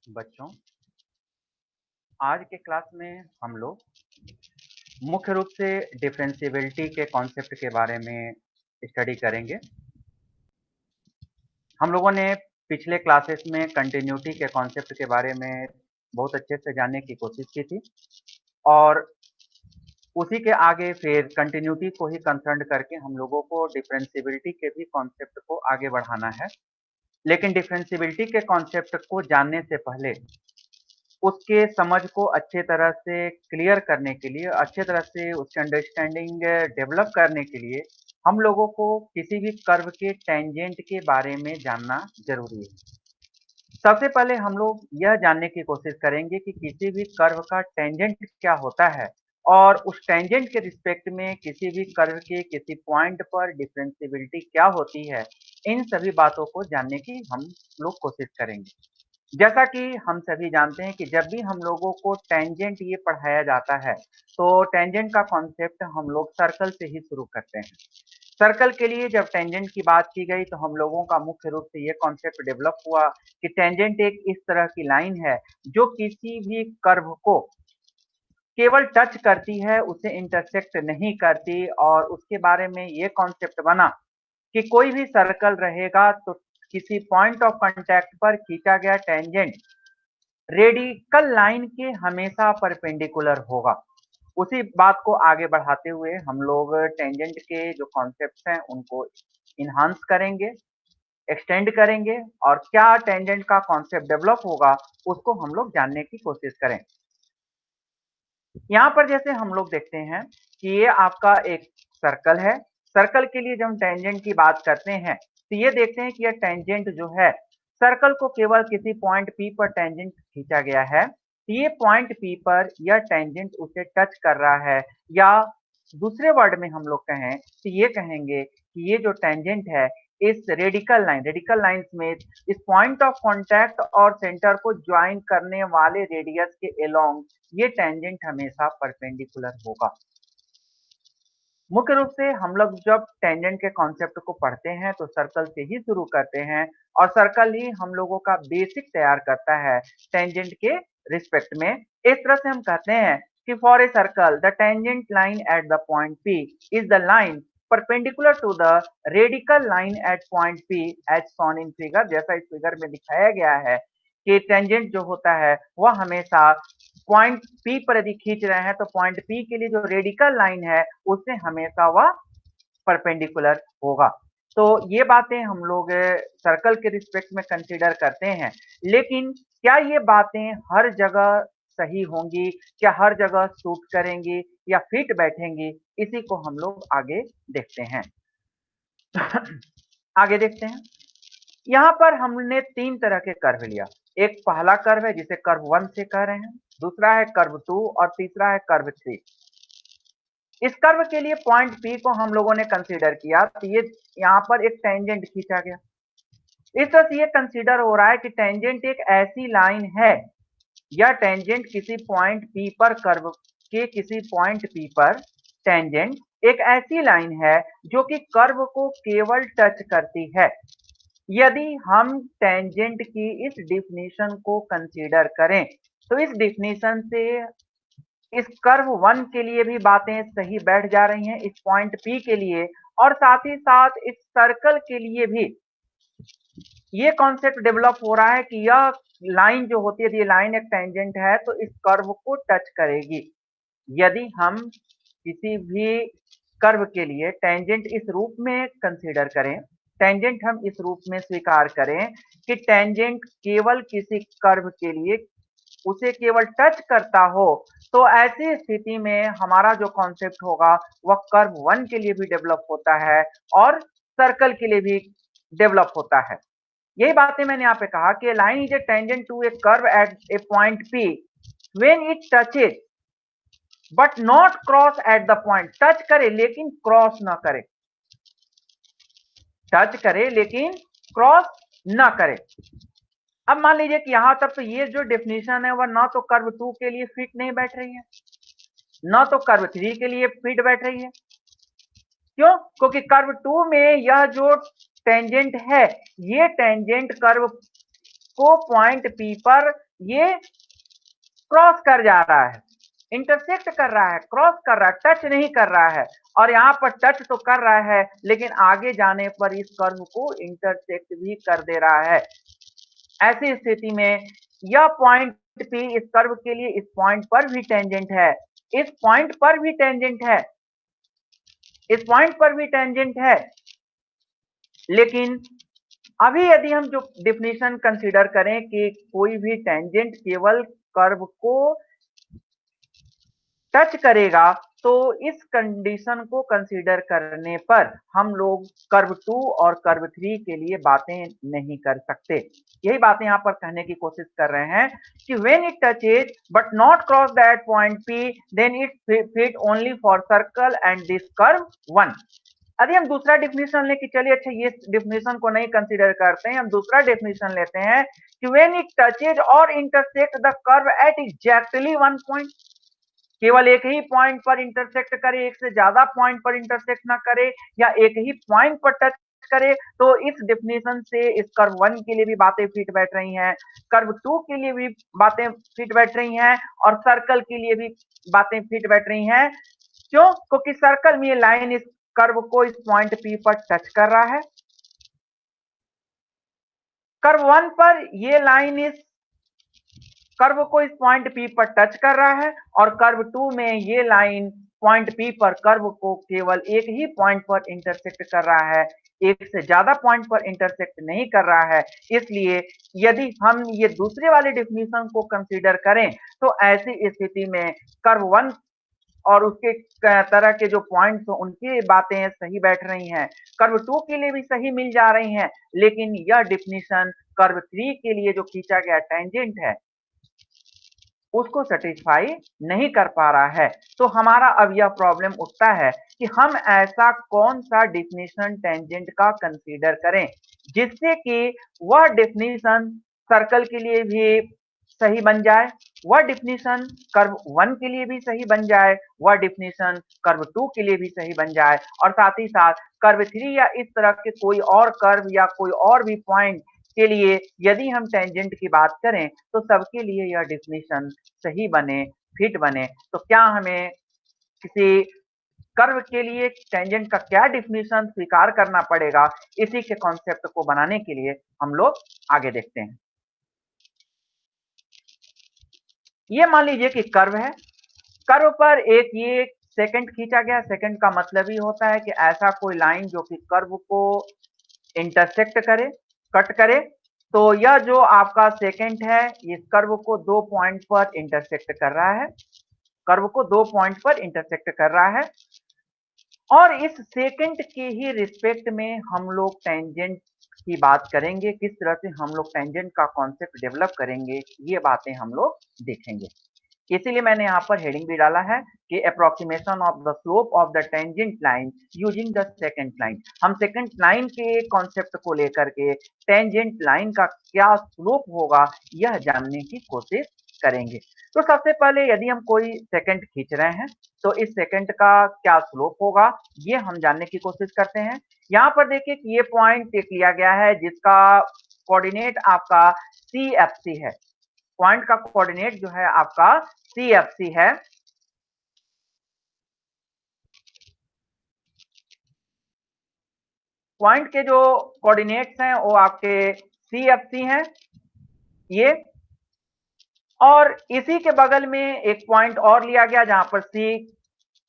बच्चों, आज के क्लास में हम लोग मुख्य रूप से डिफरेंशिएबिलिटी के कॉन्सेप्ट के बारे में स्टडी करेंगे। हम लोगों ने पिछले क्लासेस में कंटिन्यूटी के कॉन्सेप्ट के बारे में बहुत अच्छे से जानने की कोशिश की थी और उसी के आगे फिर कंटिन्यूटी को ही कंसर्न करके हम लोगों को डिफरेंशिएबिलिटी के भी कॉन्सेप्ट को आगे बढ़ाना है। लेकिन डिफरेंशिएबिलिटी के कॉन्सेप्ट को जानने से पहले उसके समझ को अच्छे तरह से क्लियर करने के लिए, अच्छे तरह से उसकी अंडरस्टैंडिंग डेवलप करने के लिए हम लोगों को किसी भी कर्व के टेंजेंट के बारे में जानना ज़रूरी है। सबसे पहले हम लोग यह जानने की कोशिश करेंगे कि किसी भी कर्व का टेंजेंट क्या होता है और उस टेंजेंट के रिस्पेक्ट में किसी भी कर्व के किसी पॉइंट पर डिफरेंशिएबिलिटी क्या होती है। इन सभी बातों को जानने की हम लोग कोशिश करेंगे। जैसा कि हम सभी जानते हैं कि जब भी हम लोगों को टेंजेंट ये पढ़ाया जाता है, तो टेंजेंट का कॉन्सेप्ट हम लोग सर्कल से ही शुरू करते हैं। सर्कल के लिए जब टेंजेंट की बात की गई तो हम लोगों का मुख्य रूप से ये कॉन्सेप्ट डेवलप हुआ कि टेंजेंट एक इस तरह की लाइन है जो किसी भी कर्व को केवल टच करती है, उसे इंटरसेक्ट नहीं करती। और उसके बारे में ये कॉन्सेप्ट बना कि कोई भी सर्कल रहेगा तो किसी पॉइंट ऑफ कांटेक्ट पर खींचा गया टेंजेंट रेडिकल लाइन के हमेशा परपेंडिकुलर होगा। उसी बात को आगे बढ़ाते हुए हम लोग टेंजेंट के जो कॉन्सेप्ट्स हैं उनको इन्हांस करेंगे, एक्सटेंड करेंगे और क्या टेंजेंट का कॉन्सेप्ट डेवलप होगा उसको हम लोग जानने की कोशिश करें। यहाँ पर जैसे हम लोग देखते हैं कि ये आपका एक सर्कल है। सर्कल के लिए जब हम टेंजेंट की बात करते हैं तो ये देखते हैं कि यह टेंजेंट जो है सर्कल को केवल किसी पॉइंट पी पर टेंजेंट खींचा गया है। तो ये पॉइंट पी पर यह टेंजेंट उसे टच कर रहा है, या दूसरे वर्ड में हम लोग कहें तो ये कहेंगे कि ये जो टेंजेंट है इस रेडिकल लाइंस में इस पॉइंट ऑफ कांटेक्ट और सेंटर को ज्वाइन करने वाले रेडियस के अलोंग ये टेंजेंट हमेशा परपेंडिकुलर होगा। मुख्य रूप से हम लोग जब टेंजेंट के कॉन्सेप्ट को पढ़ते हैं तो सर्कल से ही शुरू करते हैं और सर्कल ही हम लोगों का बेसिक तैयार करता है टेंजेंट के रिस्पेक्ट में। इस तरह से हम कहते हैं कि for a circle the tangent line at the point P is the line perpendicular to the radical line at point P as shown in figure. जैसा इस फिगर में दिखाया गया है कि टेंजेंट जो होता है वह हमेशा पॉइंट पी पर यदि खींच रहे हैं तो पॉइंट पी के लिए जो रेडिकल लाइन है उससे हमेशा वह परपेंडिकुलर होगा। तो ये बातें हम लोग सर्कल के रिस्पेक्ट में कंसीडर करते हैं। लेकिन क्या ये बातें हर जगह सही होंगी, क्या हर जगह सूट करेंगी या फिट बैठेंगी, इसी को हम लोग आगे देखते हैं। आगे देखते हैं। यहाँ पर हमने तीन तरह के कर्व लिया। एक पहला कर्व है जिसे कर्व वन से कह रहे हैं, दूसरा है कर्व टू और तीसरा है कर्व थ्री। इस कर्व के लिए पॉइंट पी को हम लोगों ने कंसीडर किया तो ये यहाँ पर एक टेंजेंट खींचा गया। इस तरह से ये कंसीडर हो रहा है कि टेंजेंट एक ऐसी लाइन है या टेंजेंट किसी पॉइंट पी पर कर्व के किसी पॉइंट पी पर टेंजेंट एक ऐसी लाइन है जो कि कर्व को केवल टच करती है। यदि हम टेंजेंट की इस डिफिनीशन को कंसीडर करें तो इस डिफिनीशन से इस कर्व वन के लिए भी बातें सही बैठ जा रही हैं इस पॉइंट पी के लिए, और साथ ही साथ इस सर्कल के लिए भी ये कॉन्सेप्ट डेवलप हो रहा है कि यह लाइन जो होती है, ये लाइन एक टेंजेंट है तो इस कर्व को टच करेगी। यदि हम किसी भी कर्व के लिए टेंजेंट इस रूप में कंसीडर करें, टेंजेंट हम इस रूप में स्वीकार करें कि टेंजेंट केवल किसी कर्व के लिए उसे केवल टच करता हो, तो ऐसी स्थिति में हमारा जो कॉन्सेप्ट होगा वह कर्व वन के लिए भी डेवलप होता है और सर्कल के लिए भी डेवलप होता है। यही बातें मैंने यहाँ पे कहा कि line is a tangent to a curve at a point P when it touches but not cross at the point. Touch करे लेकिन क्रॉस ना करे, टच करे लेकिन क्रॉस ना करे। अब मान लीजिए कि यहां तक तो ये जो डेफिनेशन है वह ना तो कर्व टू के लिए फिट नहीं बैठ रही है, ना तो कर्व थ्री के लिए फिट बैठ रही है। क्यों? क्योंकि कर्व टू में यह जो टेंजेंट है ये टेंजेंट कर्व को पॉइंट पी पर ये क्रॉस कर जा रहा है, इंटरसेक्ट कर रहा है, क्रॉस कर रहा है, टच नहीं कर रहा है। और यहाँ पर टच तो कर रहा है लेकिन आगे जाने पर इस कर्व को इंटरसेक्ट भी कर दे रहा है। ऐसी स्थिति में यह पॉइंट पी इस कर्व के लिए इस पॉइंट पर भी टेंजेंट है, इस पॉइंट पर भी टेंजेंट है, इस पॉइंट पर भी टेंजेंट है। लेकिन अभी यदि हम जो डिफिनीशन कंसीडर करें कि कोई भी टेंजेंट केवल कर्व को टच करेगा, तो इस कंडीशन को कंसीडर करने पर हम लोग कर्व 2 और कर्व 3 के लिए बातें नहीं कर सकते। यही बातें यहां पर कहने की कोशिश कर रहे हैं कि when it touches but not cross that point P then it fit only for circle and this curve 1। यदि हम दूसरा डिफिनेशन लें कि चलिए अच्छा ये डिफिनेशन को नहीं कंसीडर करते हैं, हम दूसरा डिफिनेशन लेते हैं कि व्हेन इट टचेज और intersect the curve at exactly one point, केवल एक ही पॉइंट पर इंटरसेक्ट करे, एक से ज्यादा पॉइंट पर इंटरसेक्ट ना करे, या एक ही पॉइंट पर टच करे, तो इस डेफिनेशन से इस कर्व 1 के लिए भी बातें फिट बैठ रही हैं, कर्व 2 के लिए भी बातें फिट बैठ रही हैं और सर्कल के लिए भी बातें फिट बैठ रही हैं। क्यों? क्योंकि सर्कल में ये लाइन इस कर्व को इस पॉइंट पी पर टच कर रहा है, कर्व 1 पर ये लाइन इस कर्व को इस पॉइंट पी पर टच कर रहा है और कर्व 2 में ये लाइन पॉइंट पी पर कर्व को केवल एक ही पॉइंट पर इंटरसेक्ट कर रहा है, एक से ज्यादा पॉइंट पर इंटरसेक्ट नहीं कर रहा है। इसलिए यदि हम ये दूसरे वाले डिफिनीशन को कंसीडर करें तो ऐसी स्थिति में कर्व 1 और उसके तरह के जो पॉइंट्स उनकी बातें सही बैठ रही हैं, कर्व 2 के लिए भी सही मिल जा रही हैं, लेकिन यह डिफिनीशन कर्व 3 के लिए जो खींचा गया टेंजेंट है उसको सेटिस्फाई नहीं कर पा रहा है। तो हमारा अब यह प्रॉब्लम उठता है कि हम ऐसा कौन सा डिफिनीशन टेंजेंट का कंसीडर करें जिससे कि वह डिफिनीशन सर्कल के लिए भी सही बन जाए, वह डिफिनीशन कर्व 1 के लिए भी सही बन जाए, वह डिफिनीशन कर्व 2 के लिए भी सही बन जाए, और साथ ही साथ कर्व 3 या इस तरह के कोई और कर्व या कोई और भी पॉइंट के लिए यदि हम टेंजेंट की बात करें तो सबके लिए यह डिफिनीशन सही बने, फिट बने। तो क्या हमें किसी कर्व के लिए टेंजेंट का क्या डिफिनीशन स्वीकार करना पड़ेगा, इसी के कॉन्सेप्ट को बनाने के लिए हम लोग आगे देखते हैं। ये मान लीजिए कि कर्व है, कर्व पर एक ये सेकंड खींचा गया, सेकंड का मतलब ही होता है कि ऐसा कोई लाइन जो कि कर्व को इंटरसेक्ट करे, कट करे। तो यह जो आपका सेकंड है इस कर्व को दो पॉइंट पर इंटरसेक्ट कर रहा है, कर्व को दो पॉइंट पर इंटरसेक्ट कर रहा है, और इस सेकंड के ही रिस्पेक्ट में हम लोग टेंजेंट की बात करेंगे, किस तरह से हम लोग टेंजेंट का कॉन्सेप्ट डेवलप करेंगे, ये बातें हम लोग देखेंगे। इसीलिए मैंने यहाँ पर हेडिंग भी डाला है कि approximation of the slope of the tangent line using the second line. हम सेकंड लाइन के कॉन्सेप्ट को लेकर के टेंजेंट लाइन का क्या स्लोप होगा यह जानने की कोशिश करेंगे। तो सबसे पहले यदि हम कोई सेकंड खींच रहे हैं तो इस सेकंड का क्या स्लोप होगा ये हम जानने की कोशिश करते हैं। यहाँ पर देखिए कि ये पॉइंट एक लिया गया है जिसका कोऑर्डिनेट आपका CFC है, पॉइंट का कोऑर्डिनेट जो है आपका CFC है। पॉइंट के जो कोऑर्डिनेट्स हैं वो आपके CFC हैं ये, और इसी के बगल में एक पॉइंट और लिया गया जहां पर C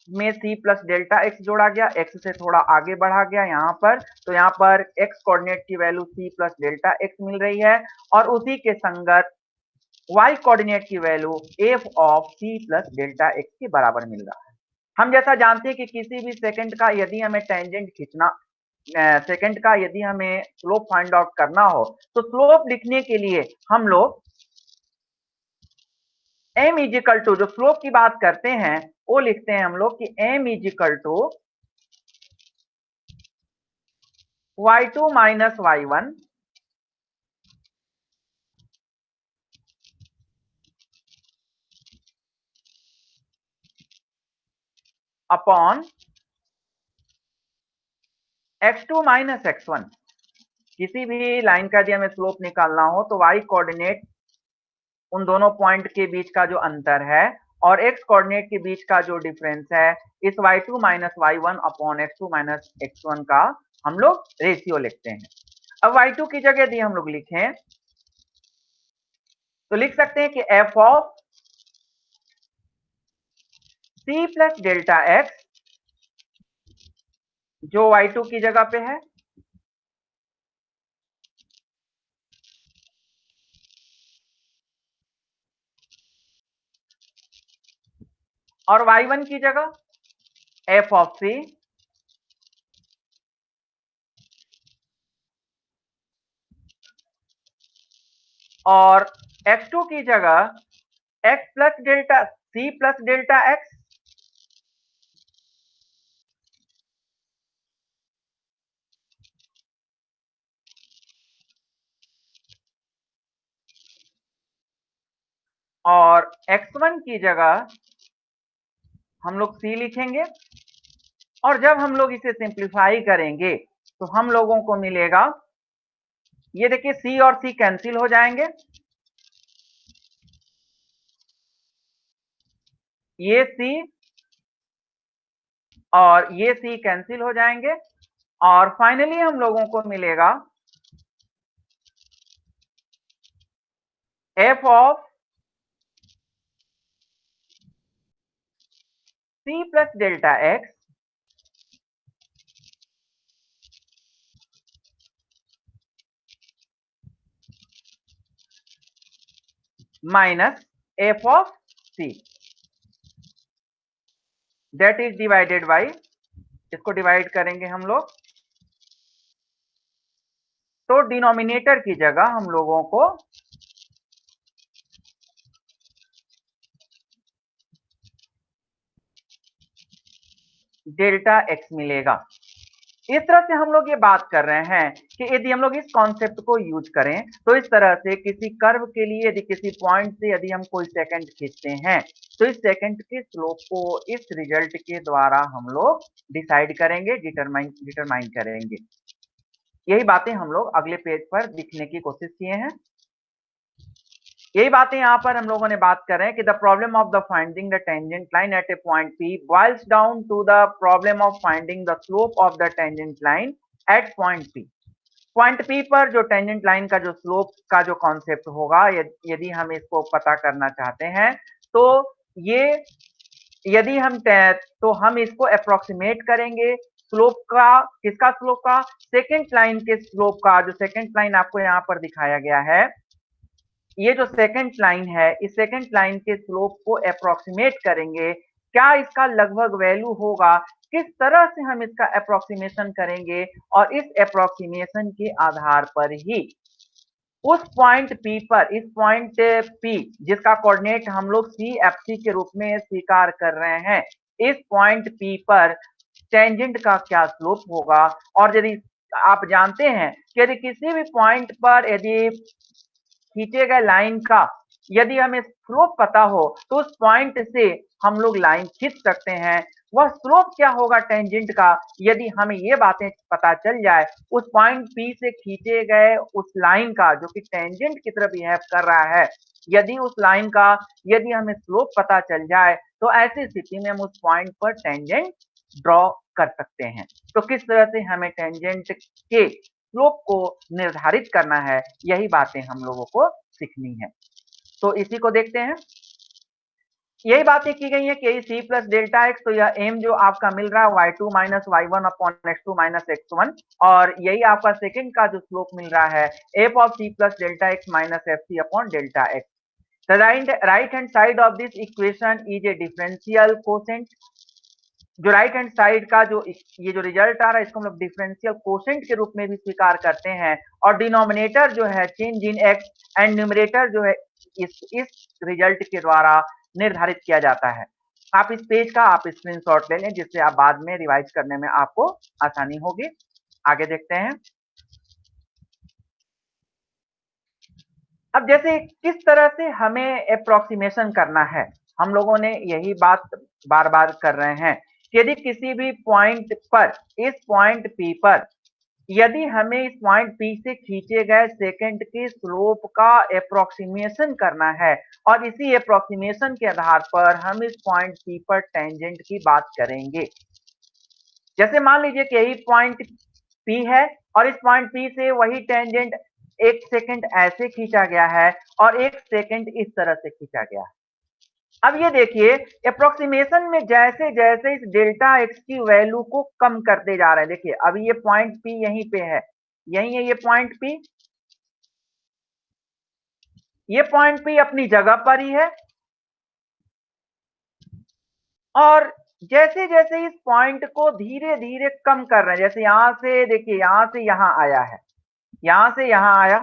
में C प्लस डेल्टा एक्स जोड़ा गया, x से थोड़ा आगे बढ़ा गया यहाँ पर, तो यहाँ पर x कोऑर्डिनेट की value C plus delta x मिल रही है, और उसी के संगत y कोऑर्डिनेट की value f of C plus delta x के बराबर मिल रहा है। हम जैसा जानते हैं कि किसी भी सेकंड का यदि हमें टेंजेंट खींचना, सेकंड का यदि हमें स्लोप फाइंड आउट करना हो तो स्लोप लिखने के लिए हम लोग m इजिकल टू, जो स्लोप की बात करते हैं वो लिखते हैं हम लोग कि m is equal to y2 minus y1 upon x2 minus x1। किसी भी लाइन का यदि हमें स्लोप निकालना हो तो y कोऑर्डिनेट उन दोनों पॉइंट के बीच का जो अंतर है और x कोऑर्डिनेट के बीच का जो डिफरेंस है, इस y2 minus y1 upon x2 minus x1 का हम लोग रेशियो लिखते हैं। अब y2 की जगह यदि हम लोग लिखें तो लिख सकते हैं कि f of c plus delta x, जो y2 की जगह पे है, और y1 की जगह f ऑफ c और x2 की जगह x plus delta c plus delta x, और x1 की जगह हम लोग c लिखेंगे। और जब हम लोग इसे सिंप्लीफाई करेंगे तो हम लोगों को मिलेगा, ये देखिए c और c कैंसिल हो जाएंगे, ये c और ये c कैंसिल हो जाएंगे, और फाइनली हम लोगों को मिलेगा f of c plus delta x minus f of c, that is divided by, इसको डिवाइड करेंगे हम लोग तो डिनोमिनेटर की जगह हम लोगों को डेल्टा x मिलेगा। इस तरह से हम लोग ये बात कर रहे हैं कि यदि हम लोग इस कॉन्सेप्ट को यूज करें तो इस तरह से किसी कर्व के लिए यदि किसी पॉइंट से यदि हम कोई सेकंड खींचते हैं तो इस सेकंड के स्लोप को इस रिजल्ट के द्वारा हम लोग डिसाइड करेंगे, डिटरमाइन करेंगे। यही बातें हम लोग अगले पेज पर लिखने की कोशिश किए हैं। यही बातें यहाँ पर हम लोगों ने बात कर रहे हैं कि the problem of the finding the tangent line at a point P boils down to the problem of finding the slope of the tangent line at point P. Point P पर जो टेंजेंट लाइन का जो slope का जो concept होगा, यदि हम इसको पता करना चाहते हैं तो ये यदि हम तो हम इसको अप्रोक्सीमेट करेंगे स्लोप का, किसका स्लोप का, सेकेंड लाइन के स्लोप का। जो सेकेंड लाइन आपको यहाँ पर दिखाया गया है, ये जो सेकंड लाइन है, इस सेकंड लाइन के स्लोप को अप्रोक्सीमेट करेंगे, क्या इसका लगभग वैल्यू होगा, किस तरह से हम इसका अप्रोक्सीमेशन करेंगे, और इस अप्रोक्सीमेशन के आधार पर ही उस पॉइंट पी पर, इस पॉइंट पी जिसका कोऑर्डिनेट हम लोग सी एफ सी के रूप में स्वीकार कर रहे हैं, इस पॉइंट पी पर टेंजेंट का क्या स्लोप होगा। और यदि आप जानते हैं कि यदि किसी भी पॉइंट पर यदि खींचे गए लाइन का यदि हमें स्लोप पता हो तो उस पॉइंट से हम लोग लाइन खींच सकते हैं। वह स्लोप क्या होगा टेंजेंट का, यदि हमें ये बातें पता चल जाए, उस पॉइंट पी से खींचे गए उस लाइन का जो कि टेंजेंट की तरफ बिहेव कर रहा है, यदि उस लाइन का यदि हमें स्लोप पता चल जाए तो ऐसी स्थिति में हम उस पॉइंट पर टेंजेंट ड्रॉ कर सकते हैं। तो किस तरह से हमें टेंजेंट के स्लोप को निर्धारित करना है, यही बातें हम लोगों को सीखनी है। तो इसी को देखते हैं। यही बातें की गई है कि यही सी प्लस डेल्टा एक्स, तो यह एम जो आपका मिल रहा है y2 minus y1 upon x2 minus x1, और यही आपका सेकंड का जो स्लोप मिल रहा है f of c plus delta x minus f c upon delta x. The right hand side of this equation is a differential quotient. जो right hand side का जो ये जो रिजल्ट आ रहा है, इसको हम लोग डिफरेंशियल कोसेंट के रूप में भी स्वीकार करते हैं, और डिनोमिनेटर जो है change in x and numerator जो है इस रिजल्ट के द्वारा निर्धारित किया जाता है। आप इस पेज का आप स्क्रीनशॉट ले लें जिससे आप बाद में रिवाइज करने में आपको आसानी होगी। आगे देखते हैं। अब जैसे किस तरह से हमें अप्रोक्सीमेशन करना है, हम लोगों ने यही बात बार बार कर रहे हैं कि यदि किसी भी पॉइंट पर, इस पॉइंट पी पर यदि हमें इस पॉइंट P से खींचे गए सेकंड के स्लोप का अप्रोक्सीमेशन करना है और इसी अप्रोक्सीमेशन के आधार पर हम इस पॉइंट P पर टेंजेंट की बात करेंगे। जैसे मान लीजिए कि यही पॉइंट P है और इस पॉइंट P से वही टेंजेंट 1 सेकंड ऐसे खींचा गया है और 1 सेकंड इस तरह से खींचा गया है। अब ये देखिए अप्रोक्सीमेशन में जैसे जैसे इस डेल्टा एक्स की वैल्यू को कम करते जा रहे हैं। देखिए अभी ये पॉइंट P यहीं पे है, यही है ये पॉइंट P, ये पॉइंट P अपनी जगह पर ही है और जैसे जैसे इस पॉइंट को धीरे धीरे कम कर रहे हैं, जैसे यहां से देखिए यहां से यहां आया है, यहां से यहां आया,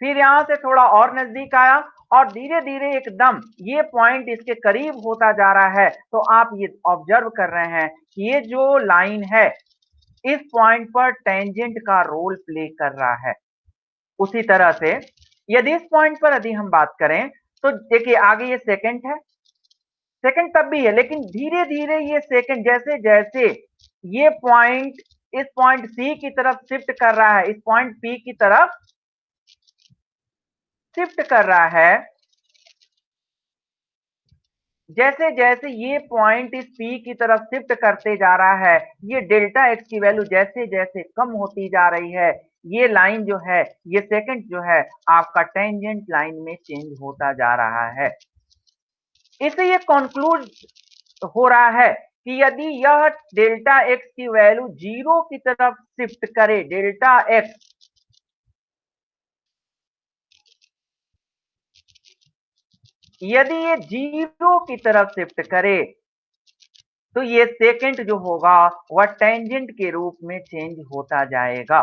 फिर यहां से थोड़ा और नजदीक आया और धीरे धीरे एकदम ये पॉइंट इसके करीब होता जा रहा है। तो आप ये ऑब्जर्व कर रहे हैं कि ये जो लाइन है इस पॉइंट पर टेंजेंट का रोल प्ले कर रहा है। उसी तरह से यदि इस पॉइंट पर यदि हम बात करें तो देखिए आगे ये सेकंड है, सेकंड तब भी है, लेकिन धीरे धीरे ये सेकंड जैसे जैसे ये पॉइंट इस पॉइंट सी की तरफ शिफ्ट कर रहा है, इस पॉइंट पी की तरफ शिफ्ट कर रहा है, जैसे जैसे ये पॉइंट इस P की तरफ शिफ्ट करते जा रहा है, ये डेल्टा एक्स की वैल्यू जैसे जैसे कम होती जा रही है, ये लाइन जो है, ये सेकंड जो है आपका टेंजेंट लाइन में चेंज होता जा रहा है। इससे ये कंक्लूड हो रहा है कि यदि यह डेल्टा एक्स की वैल्यू जीरो की तरफ शिफ्ट करे, डेल्टा एक्स यदि ये जीरो की तरफ शिफ्ट करे तो ये सेकंड जो होगा वह टेंजेंट के रूप में चेंज होता जाएगा।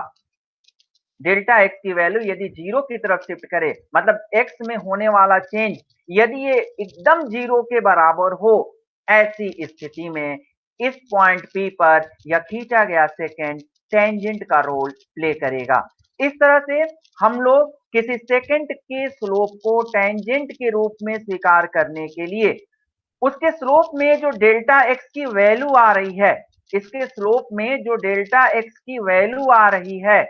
डेल्टा एक्स की वैल्यू यदि जीरो की तरफ शिफ्ट करे, मतलब एक्स में होने वाला चेंज यदि ये एकदम जीरो के बराबर हो, ऐसी स्थिति में इस पॉइंट P पर यह खींचा गया सेकंड टेंजेंट का रोल प्ले करेगा। इस तरह से हम लोग किसी सेकंड के स्लोप को टेंजेंट के रूप में स्वीकार करने के लिए उसके स्लोप में जो डेल्टा एक्स की वैल्यू आ रही है, इसके स्लोप में जो डेल्टा एक्स की वैल्यू आ रही है,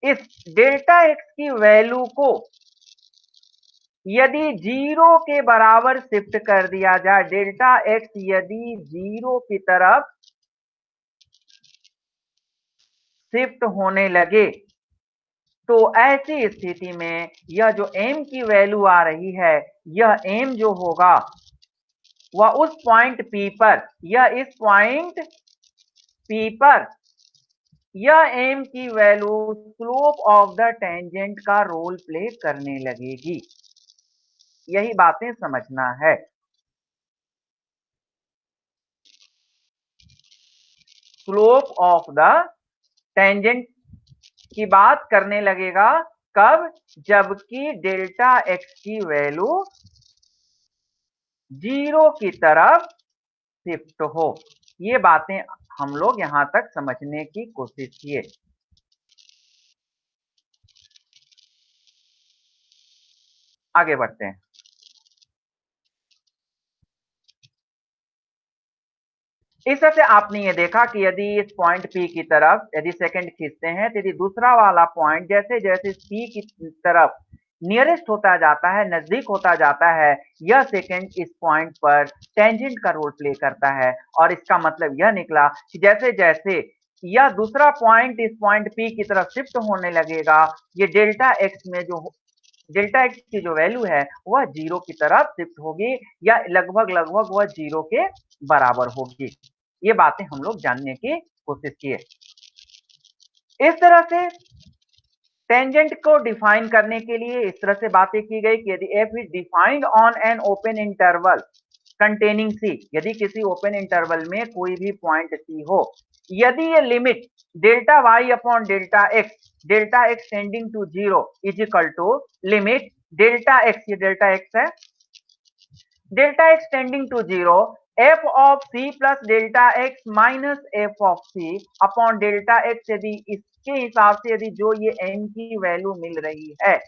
इस डेल्टा एक्स की वैल्यू को यदि जीरो के बराबर शिफ्ट कर दिया जाए, डेल्टा एक्स यदि जीरो की तरफ शिफ्ट होने लगे, तो ऐसी स्थिति में यह जो m की वैल्यू आ रही है, यह m जो होगा वह उस पॉइंट P पर, यह इस पॉइंट P पर यह m की value slope of the tangent का रोल प्ले करने लगेगी। यही बातें समझना है। स्लोप ऑफ द टेंजेंट की बात करने लगेगा कब? जबकि डेल्टा एक्स की वैल्यू जीरो की तरफ शिफ्ट हो। ये बातें हम लोग यहां तक समझने की कोशिश किए। आगे बढ़ते हैं। इस तरह से आपने ये देखा कि यदि इस पॉइंट P की तरफ यदि सेकंड खींचते हैं तो यदि दूसरा वाला पॉइंट जैसे जैसे P की तरफ नियरेस्ट होता जाता है, नजदीक होता जाता है, यह सेकंड इस पॉइंट पर टेंजेंट का रोल प्ले करता है। और इसका मतलब यह निकला कि जैसे जैसे यह दूसरा पॉइंट इस पॉइंट P की तरफ शिफ्ट होने लगेगा, ये डेल्टा एक्स में जो डेल्टा एक्स की जो वैल्यू है वह जीरो की तरफ शिफ्ट होगी या लगभग लगभग वह जीरो के बराबर होगी। ये बातें हम लोग जानने की कोशिश किए। इस तरह से टेंजेंट को डिफाइन करने के लिए इस तरह से बातें की गई कि यदि f is defined on an open interval containing c, यदि किसी ओपन इंटरवल में कोई भी पॉइंट सी हो, यदि ये limit delta y upon delta x tending to zero is equal to limit delta x, ये डेल्टा एक्स है, delta x tending to zero f of c plus delta x minus f of c upon delta x, यदि इसके हिसाब से यदि जो ये M की वैल्यू मिल रही है,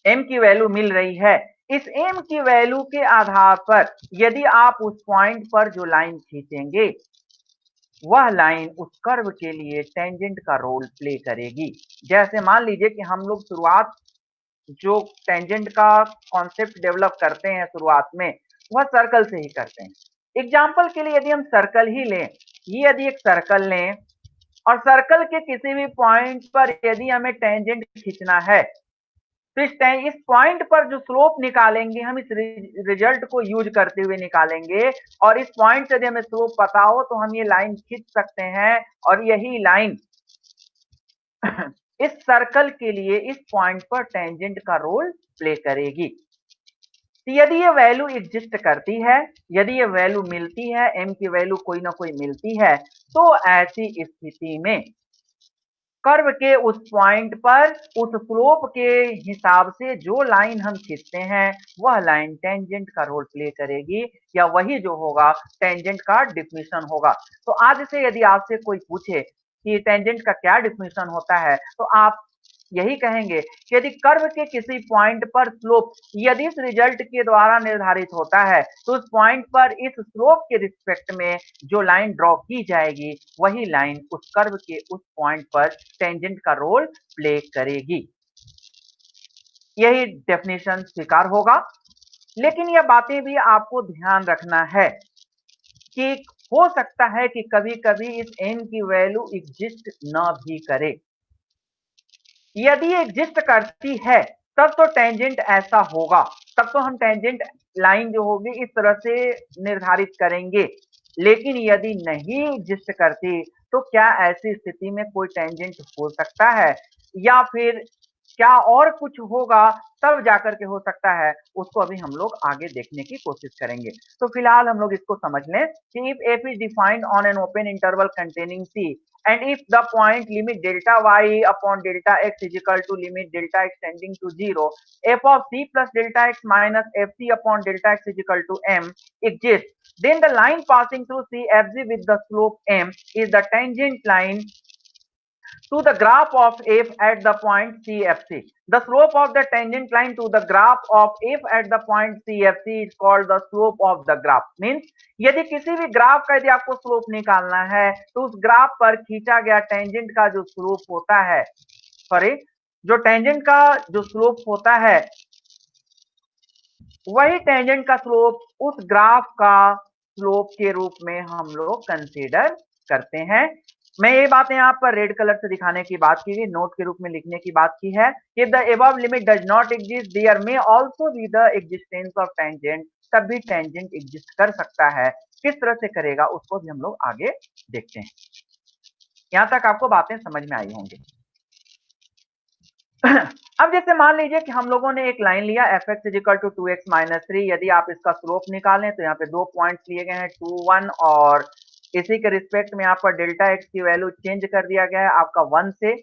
एम की वैल्यू मिल रही है, इस एम की वैल्यू के आधार पर यदि आप उस पॉइंट पर जो लाइन खींचेंगे वह लाइन उस कर्व के लिए टेंजेंट का रोल प्ले करेगी। जैसे मान लीजिए कि हम लोग शुरुआत जो टेंजेंट का कॉन्सेप्ट डेवलप करते हैं शुरुआत में, वह सर्कल से ही करते हैं। एग्जाम्पल के लिए यदि हम सर्कल ही लें, ये यदि एक सर्कल लें और सर्कल के किसी भी पॉइंट पर यदि हमें टेंजेंट खींचना है, तो इस पॉइंट पर जो स्लोप निकालेंगे हम इस रिजल्ट को यूज करते हुए निकालेंगे, और इस पॉइंट से यदि हमें स्लोप पता हो तो हम ये लाइन खींच सकते हैं, और यही लाइन इस सर्कल के लिए इस पॉइंट पर टेंजेंट का रोल प्ले करेगी। तो यदि ये वैल्यू एग्जिस्ट करती है, यदि ये वैल्यू मिलती है, m की वैल्यू कोई ना कोई मिलती है, तो ऐसी स्थिति में कर्व के उस पॉइंट पर उस स्लोप के हिसाब से जो लाइन हम खींचते हैं, वह लाइन टेंजेंट का रोल प्ले करेगी, या वही जो होगा टेंजेंट का डिफिनीशन होगा। तो आज से यदि आपसे कोई पूछे कि टेंजेंट का क्या डिफिनीशन होता है, तो आप यही कहेंगे कि यदि कर्व के किसी पॉइंट पर स्लोप यदि इस रिजल्ट के द्वारा निर्धारित होता है, तो उस पॉइंट पर इस स्लोप के रिस्पेक्ट में जो लाइन ड्रॉ की जाएगी, वही लाइन उस कर्व के उस पॉइंट पर टेंजेंट का रोल प्ले करेगी। यही डेफिनेशन स्वीकार होगा। लेकिन यह बातें भी आपको ध्यान रखना है कि हो सकता है कि कभी-कभी इस n की वैल्यू एग्जिस्ट ना भी करे। यदि एग्जिस्ट करती है, तब तो टेंजेंट ऐसा होगा, तब तो हम टेंजेंट लाइन जो होगी इस तरह से निर्धारित करेंगे। लेकिन यदि नहीं एग्जिस्ट करती, तो क्या ऐसी स्थिति में कोई टेंजेंट हो सकता है, या फिर क्या और कुछ होगा, तब जाकर के हो सकता है, उसको अभी हम लोग आगे देखने की कोशिश करेंगे। तो फिलहाल हम लोग इसको समझ लें कि if f is defined on an open interval containing c, and if the point limit delta y upon delta x is equal to limit delta x tending to 0, f of c plus delta x minus fc upon delta x is equal to m exists, then the line passing through cfg with the slope m is the tangent line to the graph of f at the point CFC. The slope of the tangent line to the graph of f at the point CFC is called the slope of the graph. Means यदि किसी भी graph का यदि आपको slope निकालना है, तो उस ग्राफ पर खींचा गया टेंजेंट का जो स्लोप होता है, सॉरी, जो टेंजेंट का जो स्लोप होता है, वही टेंजेंट का स्लोप उस ग्राफ का स्लोप के रूप में हम लोग कंसीडर करते हैं। मैं ये बातें यहाँ पर रेड कलर से दिखाने की बात की, नोट के रूप में लिखने की बात की है। If the above limit does not exist, there may also be the existence of tangent. तब भी टेंजेंट एग्जिस्ट कर सकता है। किस तरह से करेगा उसको भी हम लोग आगे देखते हैं। यहाँ तक आपको बातें समझ में आई होंगी। अब जैसे मान लीजिए कि हम लोगों ने एक लाइन लिया f x is equal to 2x minus 3। यदि आप इसका स्लोप निकालें तो यहाँ पे दो पॉइंट्स लिए गए हैं 2 1, और इसी के रिस्पेक्ट में यहाँ पर डेल्टा एक्स की वैल्यू चेंज कर दिया गया है आपका 1 से।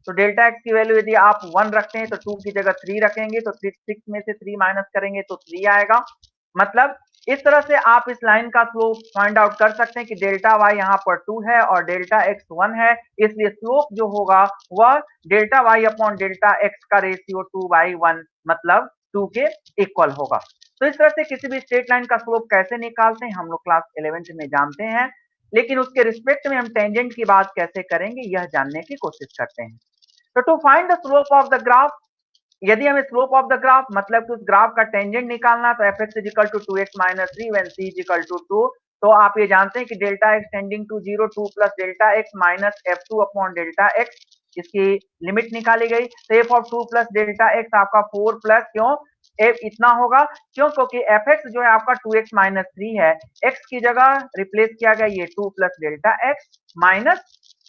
तो डेल्टा एक्स की वैल्यू यदि आप 1 रखते हैं तो 2 की जगह 3 रखेंगे, तो 6 में से 3 माइनस करेंगे तो 3 आएगा। मतलब इस तरह से आप इस लाइन का स्लोप फाइंड आउट कर सकते हैं कि डेल्टा वाई यहाँ पर 2 है और डेल्टा एक्स 1 है, इसलिए स्लोप जो होगा वह delta y upon delta x का रेशियो 2/1 मतलब 2 के इक्वल होगा। तो इस तरह से किसी भी स्ट्रेट लाइन का स्लोप कैसे निकालते हैं हम लोग क्लास 11th में जानते हैं, लेकिन उसके रिस्पेक्ट में हम टेंजेंट की बात कैसे करेंगे यह जानने की कोशिश करते हैं। तो to find the slope of the graph, यदि हमें स्लोप ऑफ द ग्राफ मतलब कि उस ग्राफ का टेंजेंट निकालना, तो f x is equal to 2x minus 3 when c is equal to 2। तो आप ये जानते हैं कि delta x tending to 0 2 plus delta x minus f2 upon delta x, इसकी लिमिट निकाली गई। तो f of 2 plus delta x आपका 4 प्लस क्यों एफ इतना होगा, क्यों, क्योंकि एफ एक्स जो है आपका 2x माइनस 3 है, एक्स की जगह रिप्लेस किया गया ये 2 प्लस डेल्टा एक्स माइनस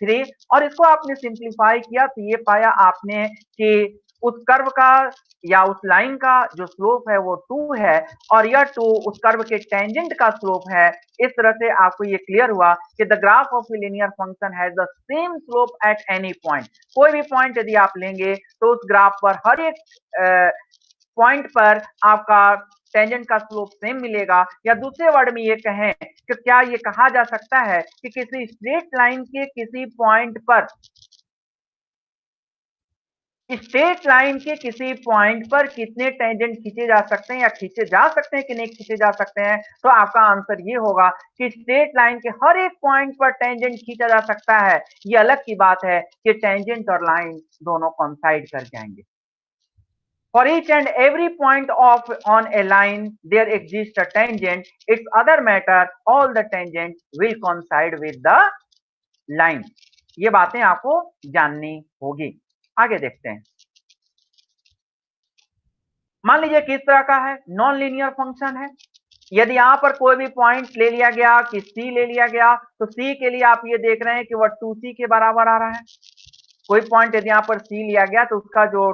3, और इसको आपने सिंप्लीफाई किया तो ये पाया आपने कि उस कर्व का या उस लाइन का जो स्लोप है वो 2 है, और यह 2 उस कर्व के टेंजेंट का स्लोप है। इस तरह से आपको ये क्लियर हुआ कि the graph of a linear function has the same slope at any point. कोई भी पॉइंट यदि आप लेंगे तो उस ग्राफ पर हर एक पॉइंट पर आपका टेंजेंट का स्लोप सेम मिलेगा। या दूसरे वर्ड में ये कहें कि क्या ये कहा जा सकता है कि किसी स्ट्रेट लाइन के किसी पॉइंट पर स्ट्रेट लाइन के किसी पॉइंट पर कितने टेंजेंट खींचे जा सकते हैं या खींचे जा सकते हैं कि नहीं खींचे जा सकते हैं, तो आपका आंसर ये होगा कि स्ट्रेट लाइन के हर एक पॉइंट पर टेंजेंट खींचा जा सकता है। ये अलग की बात है कि टेंजेंट और लाइन दोनों कोइंसाइड कर जाएंगे। For each and every point of on a line, there exists a tangent. It's other matter. All the tangent will coincide with the line. ये बातें आपको जाननी होगी। आगे देखते हैं। मान लीजिए किस तरह का है, नॉन लीनियर फंक्शन है। यदि यहां पर कोई भी पॉइंट ले लिया गया कि सी ले लिया गया, तो सी के लिए आप ये देख रहे हैं कि वह 2c के बराबर आ रहा है। कोई पॉइंट यदि यहां पर सी लिया गया तो उसका जो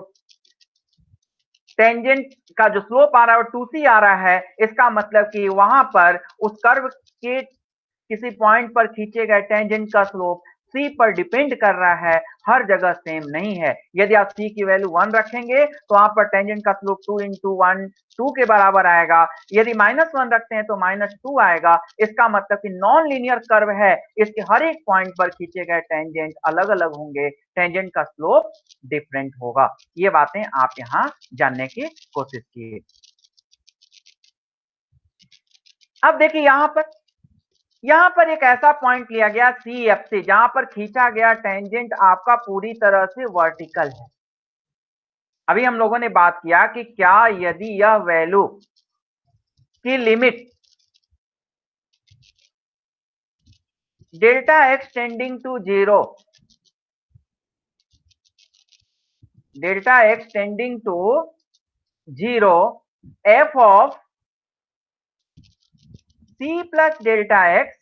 टेंजेंट का जो स्लोप आ रहा है वो 2c आ रहा है। इसका मतलब कि वहां पर उस कर्व के किसी पॉइंट पर खींचे गए टेंजेंट का स्लोप c पर डिपेंड कर रहा है, हर जगह सेम नहीं है। यदि आप c की वैल्यू 1 रखेंगे तो वहां पर टेंजेंट का स्लोप 2 इंटू 1 2 के बराबर आएगा। यदि -1 रखते हैं तो -2 आएगा। इसका मतलब कि नॉन लीनियर कर्व है, इसके हर एक पॉइंट पर खींचे गए टेंजेंट अलग अलग होंगे, टेंजेंट का स्लोप डिफरेंट होगा। ये बातें आप यहां जानने की कोशिश कीजिए। अब देखिए यहां पर एक ऐसा पॉइंट लिया गया सी एफ से जहां पर खींचा गया टेंजेंट आपका पूरी तरह से वर्टिकल है। अभी हम लोगों ने बात किया कि क्या यदि यह वैल्यू की limit delta x tending to 0, delta x tending to 0, f of c plus delta x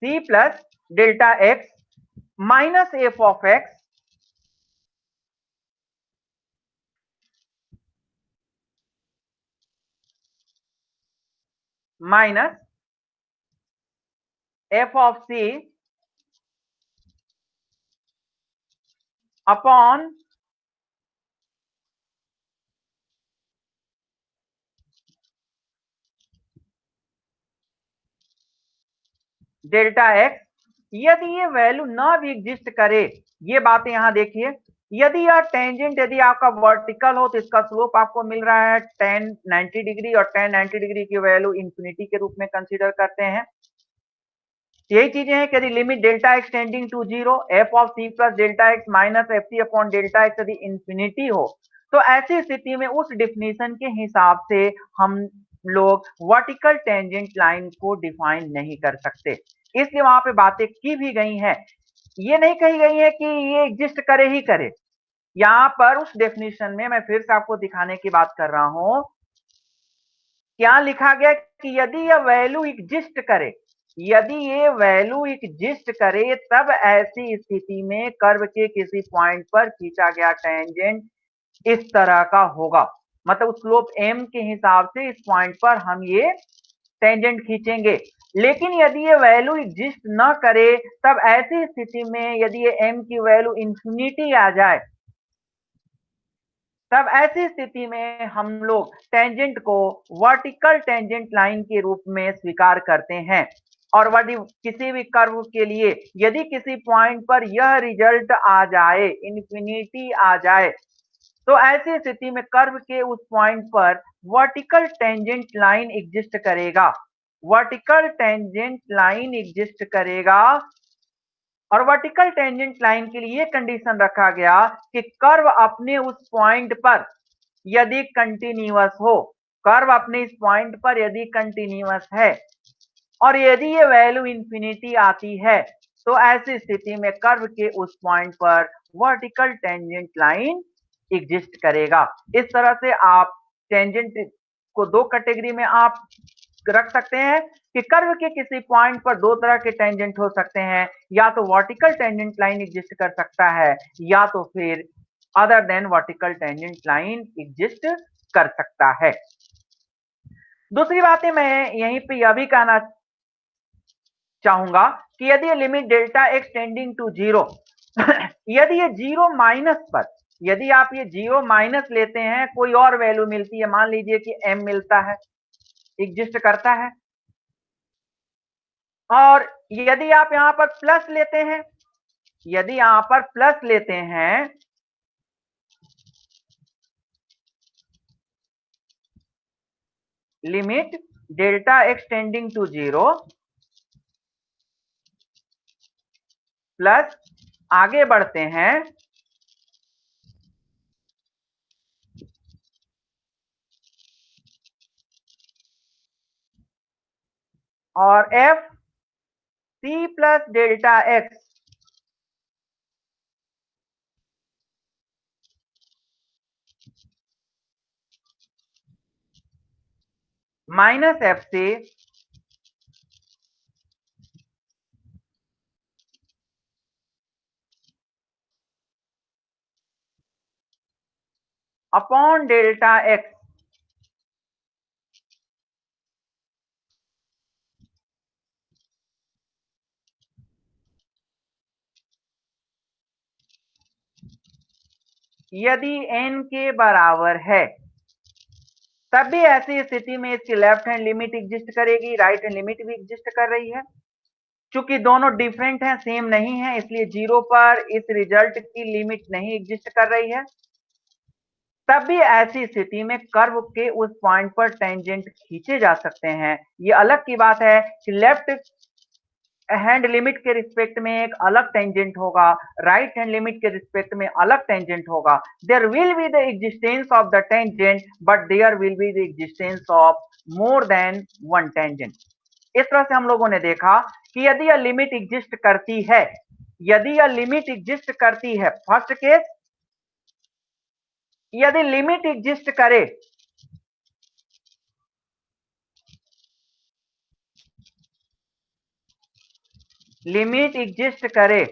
c plus delta x minus f of x minus f of c upon delta x. यदि ये value ना भी exist करे, ये बातें यहां देखिए, यदि यह टेंजेंट यदि आपका वर्टिकल हो तो इसका स्लोप आपको मिल रहा है 10 90 डिग्री, और 10 90 डिग्री की वैल्यू इंफिनिटी के रूप में कंसीडर करते हैं। यही चीजें हैं कि यदि limit delta x tending to 0, f of c plus delta x minus f c upon delta x यदि इंफिनिटी हो, तो ऐसी स्थिति में उस डिफिनीशन के हिसाब से हम लोग वर्टिकल टेंजेंट लाइन को डिफाइन नहीं कर सकते। इसलिए वहां पे बातें की भी गई हैं, ये नहीं कही गई है कि ये एग्जिस्ट करे ही करे। यहां पर उस डेफिनेशन में मैं फिर से आपको दिखाने की बात कर रहा हूं, क्या लिखा गया कि यदि यह वैल्यू एग्जिस्ट करे, यदि ये वैल्यू एग्जिस्ट करे, तब ऐसी स्थिति में कर्व के किसी पॉइंट पर खींचा गया टेंजेंट इस तरह का होगा। मतलब स्लोप m के हिसाब से इस पॉइंट पर हम ये टेंजेंट खींचेंगे। लेकिन यदि ये वैल्यू एग्जिस्ट ना करे, तब ऐसी स्थिति में यदि ये m की वैल्यू इंफिनिटी आ जाए, तब ऐसी स्थिति में हम लोग टेंजेंट को वर्टिकल टेंजेंट लाइन के रूप में स्वीकार करते हैं। और यदि किसी भी कर्व के लिए यदि किसी पॉइंट पर यह रिजल्ट आ जाए, इंफिनिटी आ जाए, तो ऐसी स्थिति में कर्व के उस पॉइंट पर वर्टिकल टेंजेंट लाइन एग्जिस्ट करेगा, वर्टिकल टेंजेंट लाइन एग्जिस्ट करेगा। और वर्टिकल टेंजेंट लाइन के लिए कंडीशन रखा गया कि कर्व अपने उस पॉइंट पर यदि कंटिन्यूअस हो, कर्व अपने इस पॉइंट पर यदि कंटिन्यूअस है और यदि ये वैल्यू इंफिनिटी आती है, तो ऐसी स्थिति में कर्व के उस पॉइंट पर वर्टिकल टेंजेंट लाइन एग्जिस्ट करेगा। इस तरह से आप टेंजेंट को दो कैटेगरी में आप रख सकते हैं कि कर्व के किसी पॉइंट पर दो तरह के टेंजेंट हो सकते हैं, या तो वर्टिकल टेंजेंट लाइन एग्जिस्ट कर सकता है, या तो फिर other than vertical tangent line exist कर सकता है। दूसरी बातें मैं यहीं पे यह भी कहना चाहूंगा कि यदि ये limit delta x tending to 0 यदि ये 0 माइनस पर, यदि आप ये 0 माइनस लेते हैं, कोई और वैल्यू मिलती है, मान लीजिए कि m मिलता है, एग्जिस्ट करता है, और यदि आप यहां पर प्लस लेते हैं, यदि यहां पर प्लस लेते हैं, limit delta x tending to 0 plus आगे बढ़ते हैं और f c plus delta x minus f c upon delta x यदि n के बराबर है, तब भी ऐसी स्थिति में इसकी लेफ्ट हैंड लिमिट एग्जिस्ट करेगी, राइट हैंड लिमिट भी एग्जिस्ट कर रही है। चूंकि दोनों डिफरेंट हैं, सेम नहीं है, इसलिए 0 पर इस रिजल्ट की लिमिट नहीं एग्जिस्ट कर रही है। तब भी ऐसी स्थिति में कर्व के उस पॉइंट पर टेंजेंट खींचे जा सकते हैं। ये अलग की बात है कि लेफ्ट हैंड लिमिट के रिस्पेक्ट में एक अलग टेंजेंट होगा, राइट हैंड लिमिट के रिस्पेक्ट में अलग टेंजेंट होगा। There will be the existence of the tangent, but there will be the existence of more than one tangent. इस तरह से हम लोगों ने देखा कि यदि यह लिमिट एग्जिस्ट करती है, यदि यह लिमिट एग्जिस्ट करती है, फर्स्ट केस, यदि लिमिट एग्जिस्ट करे, लिमिट एग्जिस्ट करे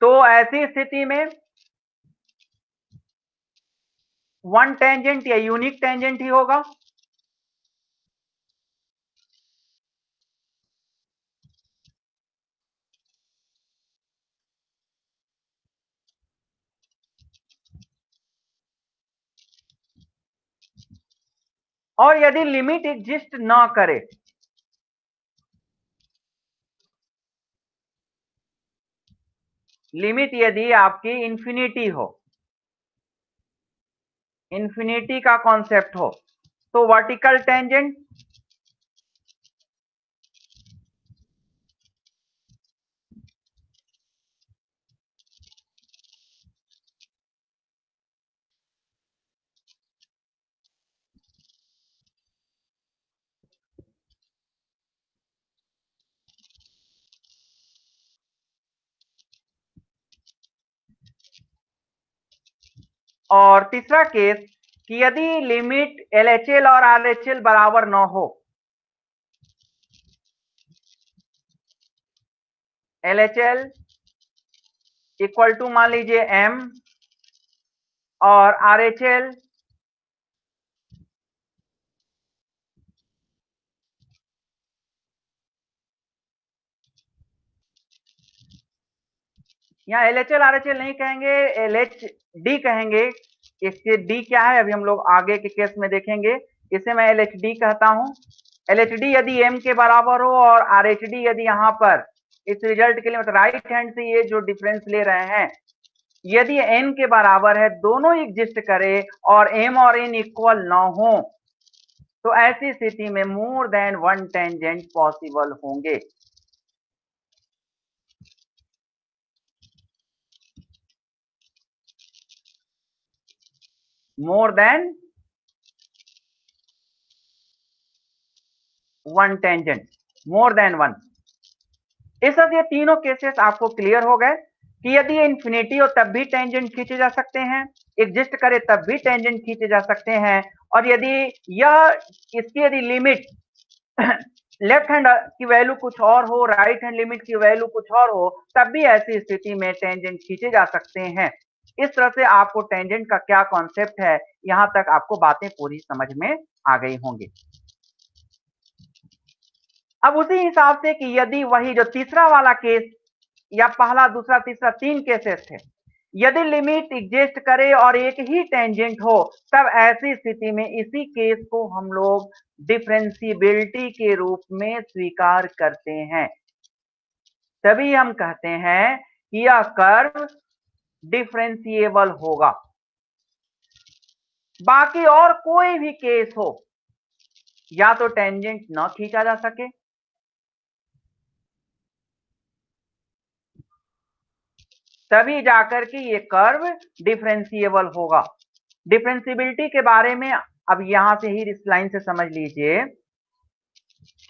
तो ऐसी स्थिति में वन टेंजेंट या यूनिक टेंजेंट ही होगा। और यदि लिमिट एग्जिस्ट ना करे, लिमिट यदि आपकी इंफिनिटी हो, इंफिनिटी का कॉन्सेप्ट हो, तो वर्टिकल टेंजेंट और तीसरा केस कि यदि लिमिट एलएचएल और आरएचएल बराबर ना हो, एलएचएल इक्वल टू मान लीजिए एम और आरएचएल यहाँ एलएचएल आरएचएल नहीं कहेंगे, एलएचडी कहेंगे। इसके डी क्या है अभी हम लोग आगे के केस में देखेंगे, इसे मैं एलएचडी कहता हूं। एलएचडी यदि एम के बराबर हो और आरएचडी यदि यहां पर इस रिजल्ट के लिए मतलब राइट हैंड से ये जो डिफरेंस ले रहे हैं, यदि एन के बराबर है, दोनों एग्जिस्ट करे और एम और एन इक्वल ना हो, तो ऐसी स्थिति में more than one tangent possible होंगे। More than one tangent, more than one. इस ये तीनों केसेस आपको क्लियर हो गए कि यदि इंफिनिटी हो तब भी टेंजेंट खींचे जा सकते हैं, एग्जिस्ट करे तब भी टेंजेंट खींचे जा सकते हैं, और यदि यह इसकी यदि लिमिट लेफ्ट हैंड की वैल्यू कुछ और हो, राइट हैंड लिमिट की वैल्यू कुछ और हो, तब भी ऐसी स्थिति में टेंजेंट खींचे जा सकते हैं। इस तरह से आपको टेंजेंट का क्या कॉन्सेप्ट है, यहां तक आपको बातें पूरी समझ में आ गई होंगी। अब उसी हिसाब से कि यदि वही जो तीसरा वाला केस या पहला दूसरा तीसरा तीन केसेस थे, यदि लिमिट एग्जिस्ट करे और एक ही टेंजेंट हो, तब ऐसी स्थिति में इसी केस को हम लोग डिफरेंशिएबिलिटी के रूप में स्वीकार करते हैं। तभी हम कहते हैं कि यह कर्व डिफरेंशिएबल होगा। बाकी और कोई भी केस हो, या तो टेंजेंट न खींचा जा सके, तभी जाकर के ये कर्व डिफरेंशिएबल होगा। डिफरेंशिएबिलिटी के बारे में अब यहां से ही इस लाइन से समझ लीजिए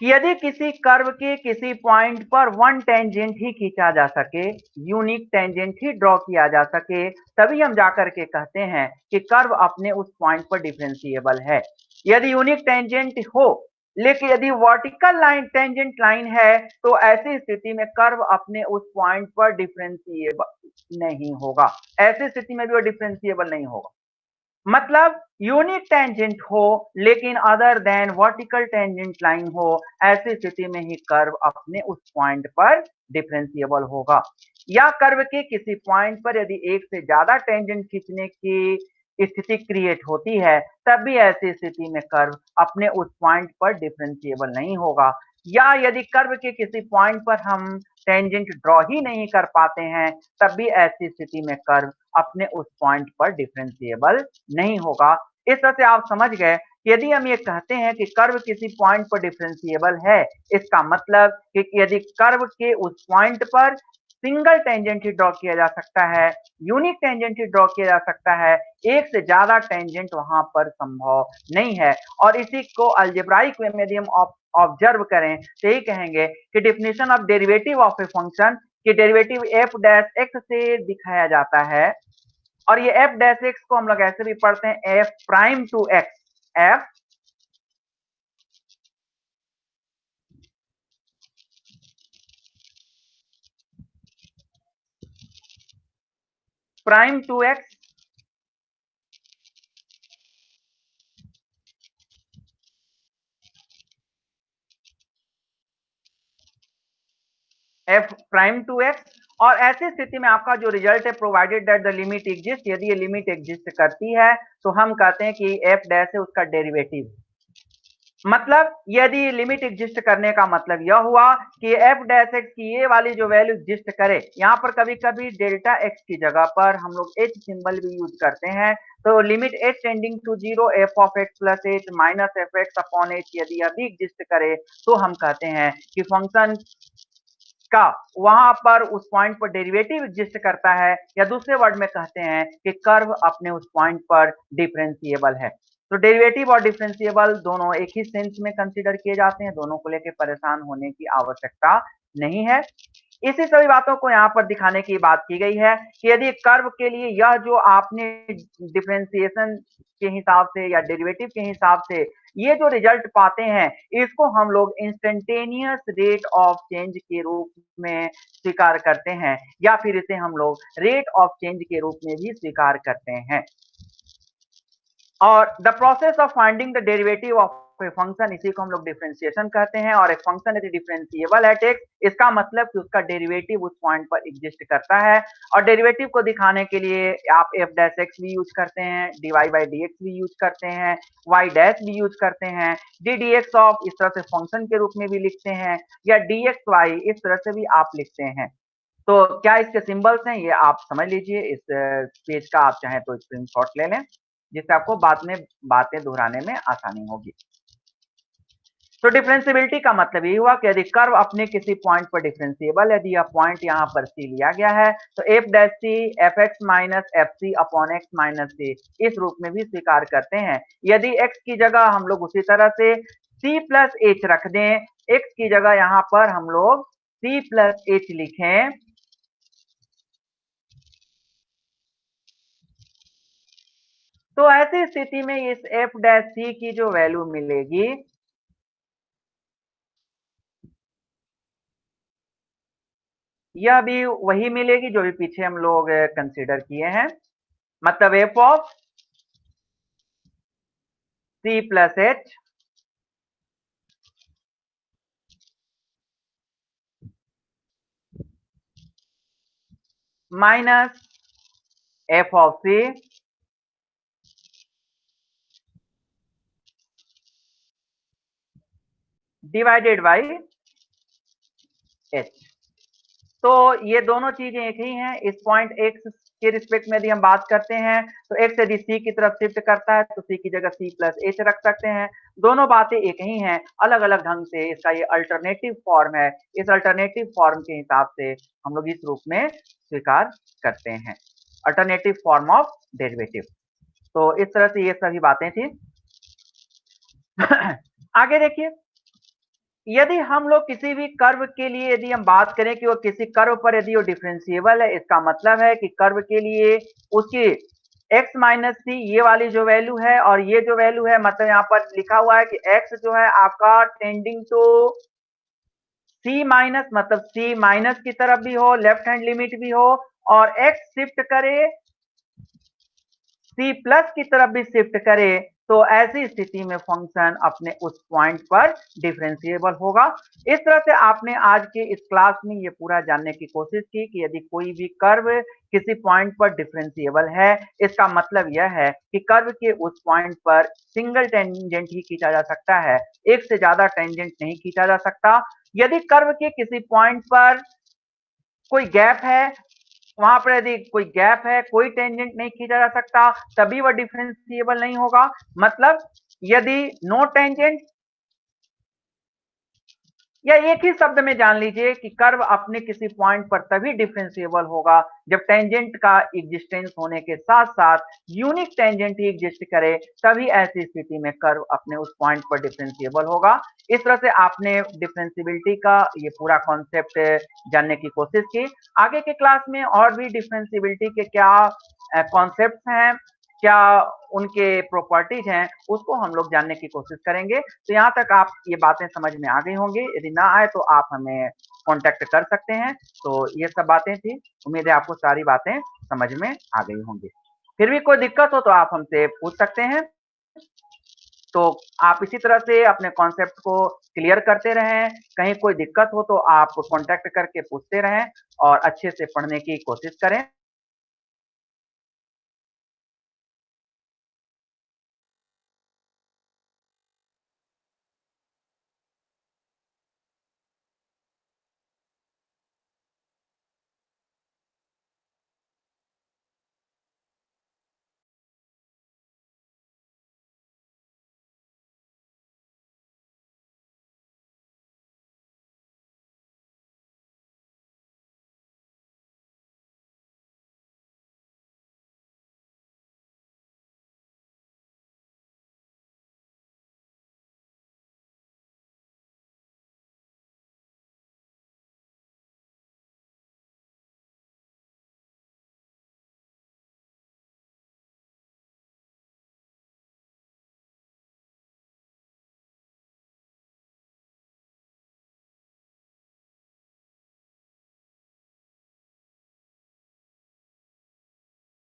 कि यदि किसी कर्व के किसी पॉइंट पर वन टेंजेंट ही खींचा जा सके, यूनिक टेंजेंट ही ड्रॉ किया जा सके, तभी हम जाकर के कहते हैं कि कर्व अपने उस पॉइंट पर डिफरेंशिएबल है। यदि यूनिक टेंजेंट हो, लेकिन यदि वर्टिकल लाइन टेंजेंट लाइन है, तो ऐसी स्थिति में कर्व अपने उस पॉइंट पर डिफरेंशिएबल नहीं होगा। ऐसी स्थिति में भी वो डिफरेंशिएबल नहीं होगा। मतलब यूनिक टेंजेंट हो लेकिन other than vertical tangent line हो, ऐसी स्थिति में ही कर्व अपने उस पॉइंट पर डिफरेंशिएबल होगा। या कर्व के किसी पॉइंट पर यदि एक से ज्यादा टेंजेंट खींचने की स्थिति क्रिएट होती है, तब भी ऐसी स्थिति में कर्व अपने उस पॉइंट पर डिफरेंशिएबल नहीं होगा। या यदि कर्व के किसी पॉइंट पर हम टेंजेंट ड्रॉ ही नहीं कर पाते हैं, तब भी ऐसी स्थिति में कर्व अपने उस पॉइंट पर डिफरेंशिएबल नहीं होगा। इस तरह से आप समझ गए कि यदि हम ये कहते हैं कि कर्व किसी पॉइंट पर डिफरेंशिएबल है, इसका मतलब कि यदि कर्व के उस पॉइंट पर सिंगल टेंजेंट ही ड्रॉ किया जा सकता है, यूनिक टेंजेंट ही ड्रॉ किया जा सकता है, एक से ज्यादा टेंजेंट वहां पर संभव नहीं है। और इसी को अलजेब्राइक वे में यदि हम ऑब्जर्व करें तो यही कहेंगे कि definition of derivative of a function कि डेरिवेटिव एफ डैश एक्स से दिखाया जाता है। और ये एफ डैश एक्स को हम लोग ऐसे भी पढ़ते हैं f prime to x, f prime to x f prime to x. और ऐसी स्थिति में आपका जो रिजल्ट है provided that the limit exist, यदि ये लिमिट एग्जिस्ट करती है तो हम कहते हैं कि एफ डैश है उसका डेरिवेटिव। मतलब यदि लिमिट एग्जिस्ट करने का मतलब यह हुआ कि एफ डैश एक्स की ये वाली जो वैल्यू एग्जिस्ट करे, यहाँ पर कभी कभी डेल्टा एक्स की जगह पर हम लोग एच सिंबल भी यूज करते हैं। तो limit h tending to zero f of x plus h minus f x upon h यदि यह भी एग्जिस्ट करे, तो हम कहते हैं कि फंक्शन का वहां पर उस पॉइंट पर डेरिवेटिव एग्जिस्ट करता है, या दूसरे वर्ड में कहते हैं कि कर्व अपने उस पॉइंट पर डिफरेंशिएबल है। तो डेरिवेटिव और डिफरेंशिएबल दोनों एक ही सेंस में कंसीडर किए जाते हैं, दोनों को लेकर परेशान होने की आवश्यकता नहीं है। इसी सभी बातों को यहाँ पर दिखाने की बात की गई है कि यदि कर्व के लिए यह जो आपने डिफरेंशिएशन के हिसाब से या डेरिवेटिव के हिसाब से ये जो रिजल्ट पाते हैं, इसको हम लोग इंस्टेंटेनियस रेट ऑफ चेंज के रूप में स्वीकार करते हैं, या फिर इसे हम लोग रेट ऑफ चेंज के रूप में भी स्वीकार करते हैं। और the process of finding the derivative of a function, इसी को हम लोग डिफरेंशिएशन कहते हैं। और एक फंक्शन यदि डिफरेंशिएबल एट एक्स, इसका मतलब कि उसका डेरिवेटिव उस पॉइंट पर एग्जिस्ट करता है। और डेरिवेटिव को दिखाने के लिए आप एफ डैश एक्स भी यूज करते हैं, d y by d x भी यूज करते हैं, वाई डैश भी यूज करते हैं, डी डी एक्स ऑफ इस तरह से फंक्शन के रूप में भी लिखते हैं, या डी एक्स वाई इस तरह से भी आप लिखते हैं। तो क्या इसके सिंबल्स हैं ये आप समझ लीजिए, इस पेज का आप चाहें तो स्क्रीनशॉट ले लें, जिससे आपको बाद में बातें दोहराने में आसानी होगी। तो डिफरेंशिएबिलिटी का मतलब ये हुआ कि यदि कर्व अपने किसी पॉइंट पर डिफरेंशिएबल, यदि यह पॉइंट यहाँ पर सी लिया गया है, तो f dash c f x minus f c upon x minus c इस रूप में भी स्वीकार करते हैं। यदि एक्स की जगह हम लोग उसी तरह से सी प्लस एच रख दें, एक्स की जगह यहाँ पर हम लोग सी प्लस एच लिखें, तो ऐसी स्थिति में इस एफ डैश सी की जो वैल्यू मिलेगी, यह भी वही मिलेगी जो भी पीछे हम लोग कंसीडर किए हैं। मतलब f of c plus h minus f of c divided by h. तो ये दोनों चीजें एक ही हैं। इस पॉइंट एक्स के रिस्पेक्ट में यदि हम बात करते हैं तो एक्स यदि सी की तरफ शिफ्ट करता है तो सी की जगह सी प्लस एच रख सकते हैं। दोनों बातें एक ही हैं, अलग अलग ढंग से इसका ये अल्टरनेटिव फॉर्म है। इस अल्टरनेटिव फॉर्म के हिसाब से हम लोग इस रूप में स्वीकार करते हैं, अल्टरनेटिव फॉर्म ऑफ डेरिवेटिव। तो इस तरह से ये सभी बातें थी। आगे देखिए, यदि हम लोग किसी भी कर्व के लिए यदि हम बात करें कि वो किसी कर्व पर यदि वो डिफरेंशिएबल है, इसका मतलब है कि कर्व के लिए उसकी x माइनस सी ये वाली जो वैल्यू है और ये जो वैल्यू है, मतलब यहाँ पर लिखा हुआ है कि x जो है आपका टेंडिंग टू सी माइनस, मतलब सी माइनस की तरफ भी हो, लेफ्ट हैंड लिमिट भी हो, और x शिफ्ट करे सी प्लस की तरफ भी शिफ्ट करे, तो ऐसी स्थिति में फंक्शन अपने उस पॉइंट पर डिफरेंशिएबल होगा। इस तरह से आपने आज के इस क्लास में ये पूरा जानने की कोशिश की कि यदि कोई भी कर्व किसी पॉइंट पर डिफरेंशिएबल है, इसका मतलब यह है कि कर्व के उस पॉइंट पर सिंगल टेंजेंट ही खींचा जा सकता है, एक से ज्यादा टेंजेंट नहीं खींचा जा सकता। यदि कर्व के किसी पॉइंट पर कोई गैप है, वहां पर यदि कोई गैप है, कोई टेंजेंट नहीं खींचा जा सकता, तभी वह डिफरेंशिएबल नहीं होगा। मतलब यदि नो टेंजेंट, या एक ही शब्द में जान लीजिए कि कर्व अपने किसी पॉइंट पर तभी डिफरेंशिएबल होगा जब टेंजेंट का एग्जिस्टेंस होने के साथ साथ यूनिक टेंजेंट ही एग्जिस्ट करे, तभी ऐसी स्थिति में कर्व अपने उस पॉइंट पर डिफरेंशिएबल होगा। इस तरह से आपने डिफरेंशिएबिलिटी का ये पूरा कॉन्सेप्ट जानने की कोशिश की। आगे के क्लास में और भी डिफरेंशिएबिलिटी के क्या कॉन्सेप्ट हैं, क्या उनके प्रॉपर्टीज हैं, उसको हम लोग जानने की कोशिश करेंगे। तो यहाँ तक आप ये बातें समझ में आ गई होंगी, यदि ना आए तो आप हमें कांटेक्ट कर सकते हैं। तो ये सब बातें थी, उम्मीद है आपको सारी बातें समझ में आ गई होंगी। फिर भी कोई दिक्कत हो तो आप हमसे पूछ सकते हैं। तो आप इसी तरह से अपने कॉन्सेप्ट को क्लियर करते रहें, कहीं कोई दिक्कत हो तो आप कांटेक्ट करके पूछते रहें और अच्छे से पढ़ने की कोशिश करें।